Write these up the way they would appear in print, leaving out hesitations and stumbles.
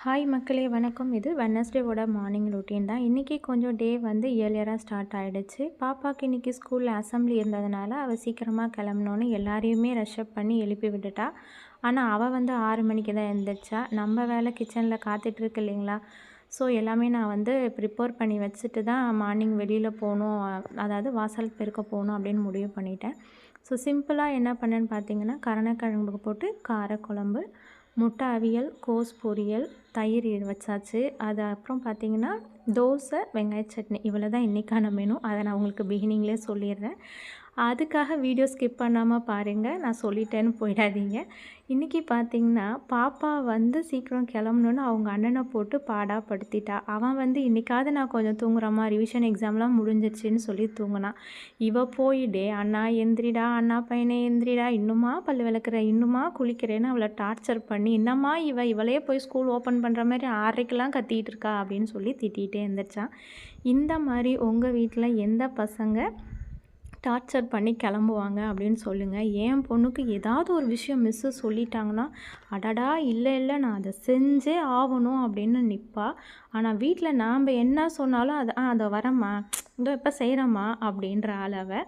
Hi மக்களே வணக்கம். இது வெட்னஸ்டேவோட மார்னிங் ரொட்டீன் தான். இன்றைக்கி கொஞ்சம் டே வந்து இயர்லியராக ஸ்டார்ட் ஆகிடுச்சு. பாப்பாவுக்கு இன்றைக்கி ஸ்கூலில் அசம்பிளி இருந்ததுனால அவள் சீக்கிரமாக கிளம்புனோன்னு எல்லாரையுமே ரஷ்அப் பண்ணி எழுப்பி விட்டுட்டா. ஆனால் அவள் வந்து 6 மணிக்கு தான் எழுந்திரிச்சா. நம்ம வேலை கிச்சனில் காத்துட்ருக்கு இல்லைங்களா. ஸோ எல்லாமே நான் வந்து ப்ரிப்பேர் பண்ணி வச்சுட்டு தான் மார்னிங் வெளியில் போகணும், அதாவது வாசல் பெருக்க போகணும் அப்படின்னு முடிவு பண்ணிட்டேன். ஸோ சிம்பிளாக என்ன பண்ணேன்னு பார்த்தீங்கன்னா, கருணக்கிழங்கு போட்டு காரக்குழம்பு, முட்டை அவியல், கோஸ் பொரியல், தயிர் வச்சாச்சு. அது அப்புறம் பார்த்திங்கன்னா தோசை, வெங்காய சட்னி இவ்வளோ தான் இன்றைக்கான மெனு. அதை நான் உங்களுக்கு பிகினிங்லேயே சொல்லிடுறேன். அதுக்காக வீடியோ ஸ்கிப் பண்ணாமல் பாருங்கள், நான் சொல்லிட்டேன்னு போயிடாதீங்க. இன்றைக்கி பார்த்திங்கன்னா பாப்பா வந்து சீக்கிரம் கிளம்பணுன்னு அவங்க அண்ணனை போட்டு பாடாப்படுத்திட்டா. அவன் வந்து இன்றைக்காவது நான் கொஞ்சம் தூங்குறம்மா, ரிவிஷன் எக்ஸாம்லாம் முடிஞ்சிருச்சுன்னு சொல்லி தூங்கினான். இவ போயிடே அண்ணா எந்திரிடா, அண்ணா பையனை எந்திரிடா, இன்னுமா பல் விளக்குற, இன்னுமா குளிக்கிறேன்னு அவளை டார்ச்சர் பண்ணி, என்னம்மா இவளே போய் ஸ்கூல் ஓப்பன் பண்ணுற மாதிரி 6:30க்கெலாம் கத்திகிட்டு இருக்கா அப்படின்னு சொல்லி திட்டிகிட்டே இருந்துச்சான். இந்த மாதிரி உங்கள் வீட்டில் எந்த பசங்க டார்ச்சர் பண்ணி கிளம்புவாங்க அப்படின்னு சொல்லுங்கள். என் பொண்ணுக்கு ஏதாவது ஒரு விஷயம் மிஸ்ஸு சொல்லிட்டாங்கன்னா, அடடா இல்லை நான் அதை செஞ்சே ஆகணும் அப்படின்னு நிற்பா. ஆனால் வீட்டில் நாம் என்ன சொன்னாலும் அதை வரம்மா, இதோ இப்போ செய்கிறம்மா அப்படின்ற அளவை.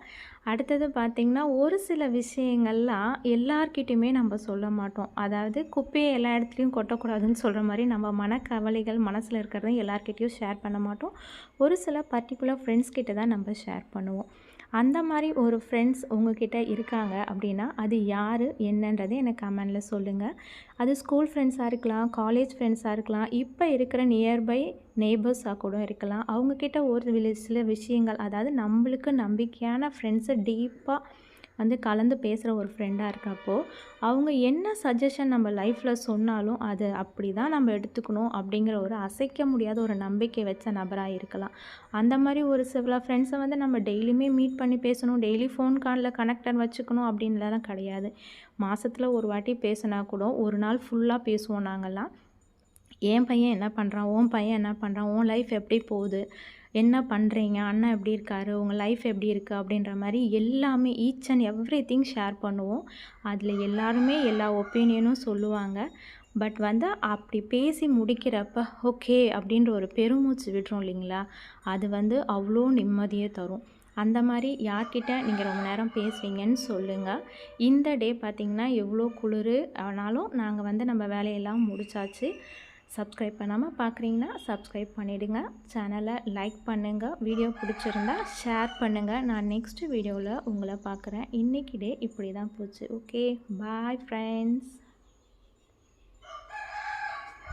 அடுத்தது பார்த்திங்கன்னா, ஒரு சில விஷயங்கள்லாம் எல்லார்கிட்டையுமே நம்ம சொல்ல மாட்டோம். அதாவது குப்பையை எல்லா இடத்துலையும் கொட்டக்கூடாதுன்னு சொல்கிற மாதிரி நம்ம மனக்கவலைகள் மனசில் இருக்கிறத எல்லார்கிட்டையும் ஷேர் பண்ண மாட்டோம். ஒரு சில பர்டிகுலர் ஃப்ரெண்ட்ஸ் கிட்ட தான் நம்ம ஷேர் பண்ணுவோம். அந்த மாதிரி ஒரு ஃப்ரெண்ட்ஸ் உங்ககிட்ட இருக்காங்க அப்படின்னா அது யார் என்னன்றதை எனக்கு கமெண்டில் சொல்லுங்கள். அது ஸ்கூல் ஃப்ரெண்ட்ஸாக இருக்கலாம், காலேஜ் ஃப்ரெண்ட்ஸாக இருக்கலாம், இப்போ இருக்கிற நியர்பை நெய்பர்ஸாக கூட இருக்கலாம். அவங்கக்கிட்ட ஒரு சில விஷயங்கள், அதாவது நம்மளுக்கு நம்பிக்கையான ஃப்ரெண்ட்ஸை டீப்பாக வந்து கலந்து பேசுகிற ஒரு ஃப்ரெண்டாக இருக்கப்போ அவங்க என்ன சஜஷன் நம்ம லைஃப்பில் சொன்னாலும் அது அப்படி தான் நம்ம எடுத்துக்கணும் அப்படிங்கிற ஒரு அசைக்க முடியாத ஒரு நம்பிக்கை வச்ச நபராக இருக்கலாம். அந்த மாதிரி ஒரு சில ஃப்ரெண்ட்ஸை வந்து நம்ம டெய்லியுமே மீட் பண்ணி பேசணும், டெய்லி ஃபோன் காலில் கனெக்டட் வச்சுக்கணும் அப்படின்லாம் கிடையாது. மாதத்தில் ஒரு வாட்டி பேசினா கூட ஒரு நாள் ஃபுல்லாக பேசுவோம் நாங்கள்லாம். என் பையன் என்ன பண்ணுறான், உன் பையன் என்ன பண்ணுறான், உன் லைஃப் எப்படி போகுது, என்ன பண்ணுறீங்க, அண்ணன் எப்படி இருக்காரு, உங்கள் லைஃப் எப்படி இருக்குது அப்படின்ற மாதிரி எல்லாமே ஈச் அண்ட் எவ்ரிதிங் ஷேர் பண்ணுவோம். அதில் எல்லாருமே எல்லா ஒப்பீனியனும் சொல்லுவாங்க. பட் வந்து அப்படி பேசி முடிக்கிறப்ப ஓகே அப்படின்ற ஒரு பெருமூச்சு விடுறோம் இல்லைங்களா, அது வந்து அவ்வளோ நிம்மதியை தரும். அந்த மாதிரி யார்கிட்ட நீங்கள் ரொம்ப நேரம் பேசுவீங்கன்னு சொல்லுங்கள். இந்த டே பார்த்திங்கன்னா எவ்வளோ குளிர் ஆனாலும் நாங்கள் வந்து நம்ம வேலையெல்லாம் முடிச்சாச்சு. சப்ஸ்கிரைப் பண்ணாமல் பார்க்குறீங்கன்னா சப்ஸ்கிரைப் பண்ணிவிடுங்க. சேனலை லைக் பண்ணுங்கள். வீடியோ பிடிச்சிருந்தா ஷேர் பண்ணுங்கள். நான் நெக்ஸ்ட் வீடியோவில் உங்களை பார்க்குறேன். இன்றைக்கி டே இப்படி தான் போச்சு. Okay, bye friends.